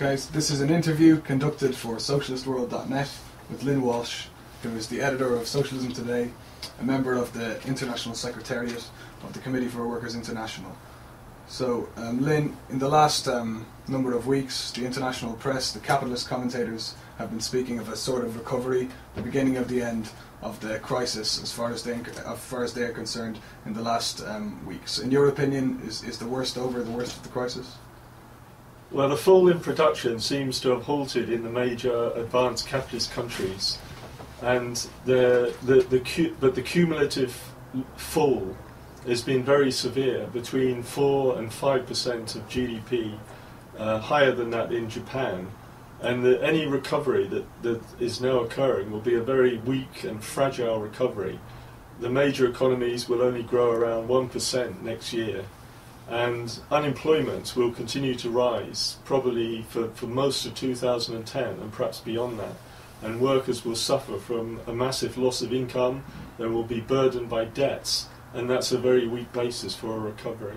Okay, so this is an interview conducted for socialistworld.net with Lynn Walsh, who is the editor of Socialism Today, a member of the International Secretariat of the Committee for Workers International. So, Lynn, in the last number of weeks, the international press, the capitalist commentators, have been speaking of a sort of recovery, the beginning of the end of the crisis, as far as they are concerned, in the last weeks. In your opinion, is the worst over, the worst of the crisis? Well, the fall in production seems to have halted in the major advanced capitalist countries, and but the cumulative fall has been very severe, between 4 and 5% of GDP, higher than that in Japan. And any recovery that is now occurring will be a very weak and fragile recovery. The major economies will only grow around 1% next year, and unemployment will continue to rise, probably for most of 2010 and perhaps beyond that. And workers will suffer from a massive loss of income, they will be burdened by debts, and that's a very weak basis for a recovery.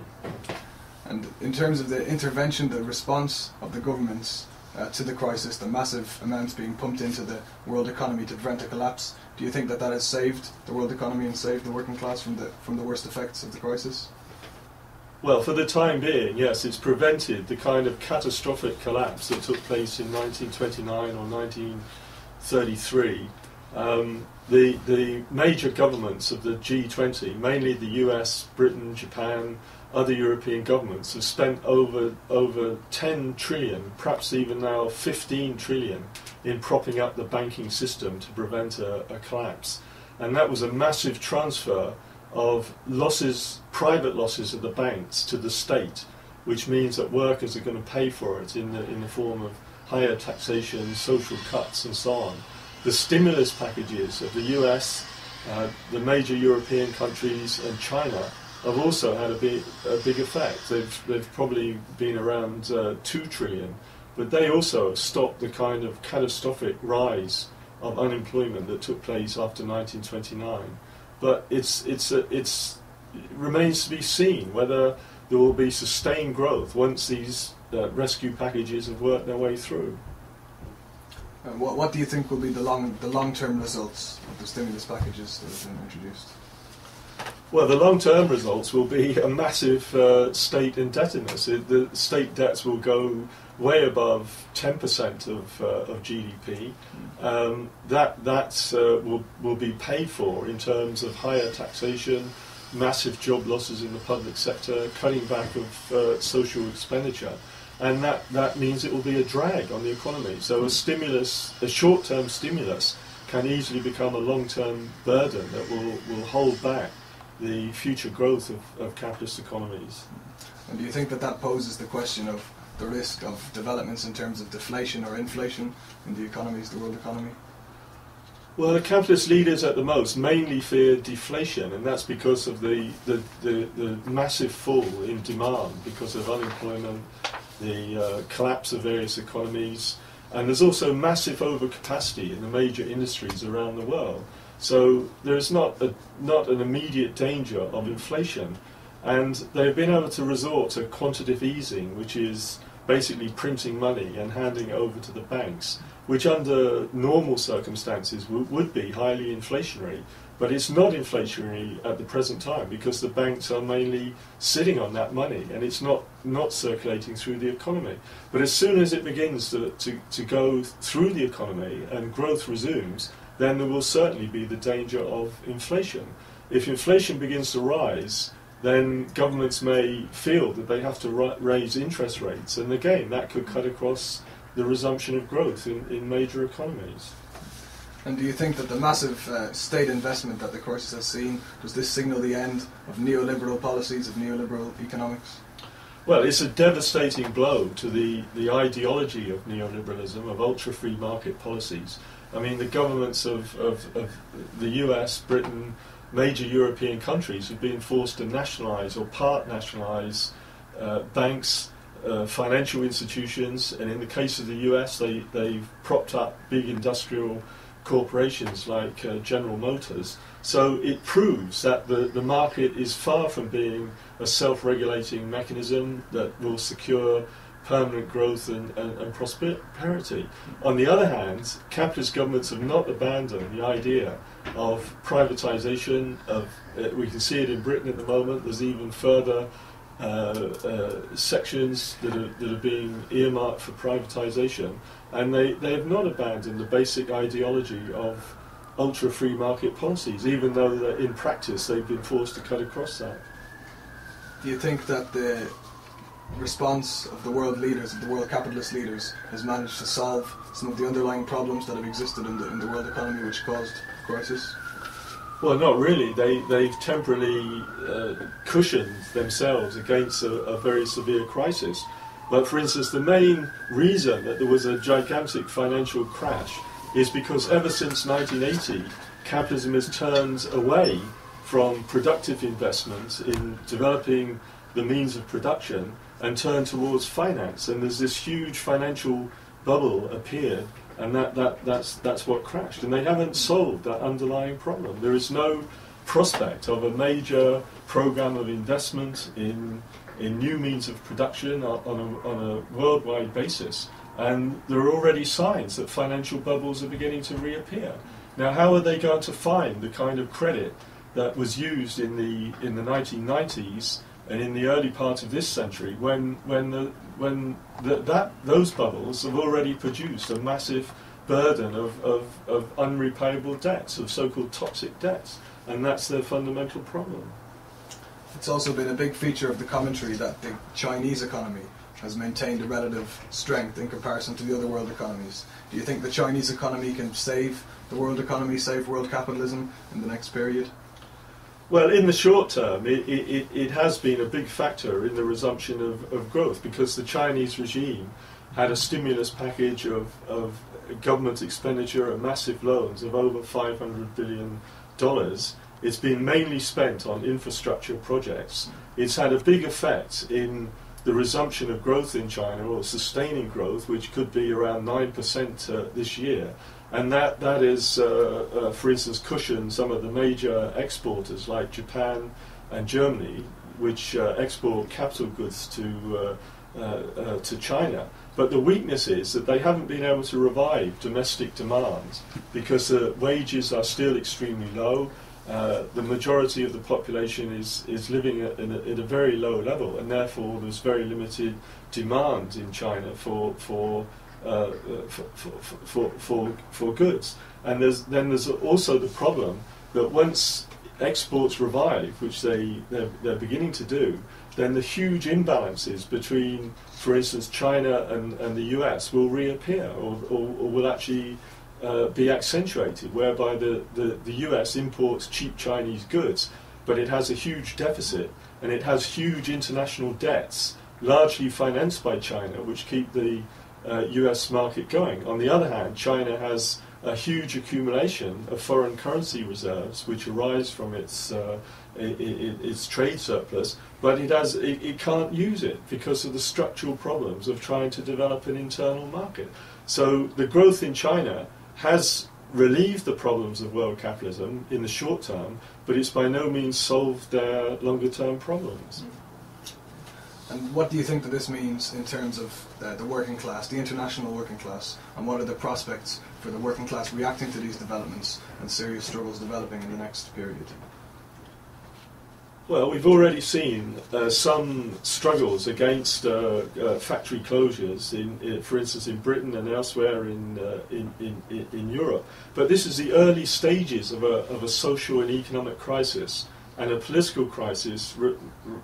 And in terms of the intervention, the response of the governments to the crisis, the massive amounts being pumped into the world economy to prevent a collapse, do you think that has saved the world economy and saved the working class from the worst effects of the crisis? Well, for the time being, yes, it's prevented the kind of catastrophic collapse that took place in 1929 or 1933. The major governments of the G20, mainly the US, Britain, Japan, other European governments, have spent over 10 trillion, perhaps even now 15 trillion, in propping up the banking system to prevent a collapse. And that was a massive transfer of losses, private losses of the banks to the state, which means that workers are going to pay for it in the form of higher taxation, social cuts and so on. The stimulus packages of the US, the major European countries and China have also had a big effect. They've probably been around 2 trillion, but they also have stopped the kind of catastrophic rise of unemployment that took place after 1929. But it remains to be seen whether there will be sustained growth once these rescue packages have worked their way through. What do you think will be the long-term results of the stimulus packages that have been introduced? Well, the long-term results will be a massive state indebtedness. The state debts will go way above 10% of GDP. That will be paid for in terms of higher taxation, massive job losses in the public sector, cutting back of social expenditure. And that means it will be a drag on the economy. So a short-term stimulus can easily become a long-term burden that will hold back the future growth of capitalist economies. And do you think that poses the question of the risk of developments in terms of deflation or inflation in the economies, the world economy? Well, the capitalist leaders at the most mainly fear deflation, and that's because of the massive fall in demand because of unemployment, the collapse of various economies, and there's also massive overcapacity in the major industries around the world. So there's not an immediate danger of inflation, and they've been able to resort to quantitative easing, which is basically printing money and handing it over to the banks, which under normal circumstances would be highly inflationary. But it's not inflationary at the present time because the banks are mainly sitting on that money and it's not circulating through the economy. But as soon as it begins to go through the economy and growth resumes, then there will certainly be the danger of inflation. If inflation begins to rise, then governments may feel that they have to raise interest rates, and again that could cut across the resumption of growth in major economies. And do you think that the massive state investment that the crisis has seen, does this signal the end of neoliberal policies, of neoliberal economics? Well, it's a devastating blow to the ideology of neoliberalism, of ultra-free market policies. I mean, the governments of the US, Britain, major European countries have been forced to nationalise or part-nationalise banks, financial institutions, and in the case of the US, they've propped up big industrial corporations like General Motors. So it proves that the market is far from being a self-regulating mechanism that will secure permanent growth and prosperity. On the other hand, capitalist governments have not abandoned the idea of privatisation. We can see it in Britain at the moment. There's even further sections that are being earmarked for privatisation, and they have not abandoned the basic ideology of ultra-free market policies, even though that in practice they've been forced to cut across that. Do you think that the response of the world leaders, of the world capitalist leaders, has managed to solve some of the underlying problems that have existed in the world economy which caused crisis? Well, not really. They've temporarily cushioned themselves against a very severe crisis. But for instance, the main reason that there was a gigantic financial crash is because ever since 1980, capitalism has turned away from productive investment in developing the means of production and turned towards finance. And there's this huge financial bubble appeared, and that's what crashed. And they haven't solved that underlying problem. There is no prospect of a major program of investment in new means of production on a worldwide basis. And there are already signs that financial bubbles are beginning to reappear. Now, how are they going to find the kind of credit that was used in the 1990s and in the early part of this century, when those bubbles have already produced a massive burden of unrepayable debts, of so-called toxic debts, and that's their fundamental problem. It's also been a big feature of the commentary that the Chinese economy has maintained a relative strength in comparison to the other world economies. Do you think the Chinese economy can save the world economy, save world capitalism in the next period? Well, in the short term, it has been a big factor in the resumption of growth, because the Chinese regime had a stimulus package of government expenditure and massive loans of over $500 billion. It's been mainly spent on infrastructure projects. It's had a big effect in the resumption of growth in China, or sustaining growth, which could be around 9% this year. And that is, for instance, cushioned some of the major exporters like Japan and Germany, which export capital goods to China. But the weakness is that they haven't been able to revive domestic demand because the wages are still extremely low. The majority of the population is living at a very low level, and therefore there's very limited demand in China for goods. And there's also the problem that once exports revive, which they're beginning to do, then the huge imbalances between, for instance, China and the US will reappear, or will actually be accentuated, whereby the US imports cheap Chinese goods, but it has a huge deficit, and it has huge international debts, largely financed by China, which keep the US market going. On the other hand, China has a huge accumulation of foreign currency reserves, which arise from its trade surplus, but it can't use it because of the structural problems of trying to develop an internal market. So the growth in China has relieved the problems of world capitalism in the short term, but it's by no means solved their longer term problems. And what do you think that this means in terms of the working class, the international working class, and what are the prospects for the working class reacting to these developments and serious struggles developing in the next period? Well, we've already seen some struggles against factory closures, for instance, in Britain and elsewhere in Europe. But this is the early stages of a social and economic crisis, and a political crisis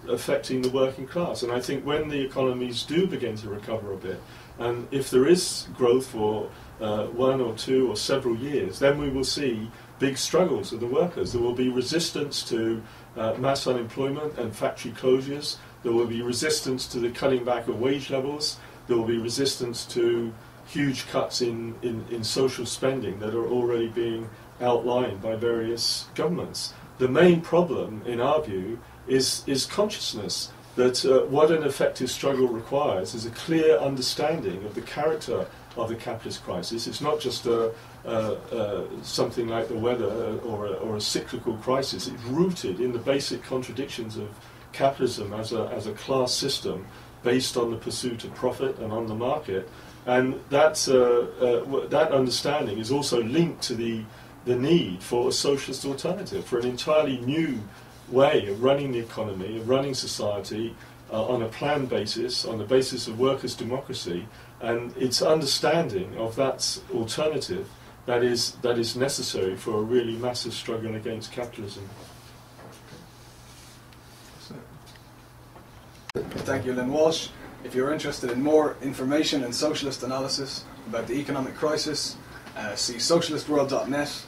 affecting the working class. And I think when the economies do begin to recover a bit, and if there is growth for 1 or 2 or several years, then we will see big struggles of the workers. There will be resistance to mass unemployment and factory closures. There will be resistance to the cutting back of wage levels. There will be resistance to huge cuts in social spending that are already being outlined by various governments. The main problem, in our view, is consciousness that what an effective struggle requires is a clear understanding of the character of the capitalist crisis. It's not just something like the weather or a cyclical crisis. It's rooted in the basic contradictions of capitalism as a class system based on the pursuit of profit and on the market. And that's, that understanding is also linked to the need for a socialist alternative, for an entirely new way of running the economy, of running society on a planned basis, on the basis of workers' democracy, and it's understanding of that alternative that is necessary for a really massive struggle against capitalism. Thank you, Lynn Walsh. If you're interested in more information and socialist analysis about the economic crisis, see socialistworld.net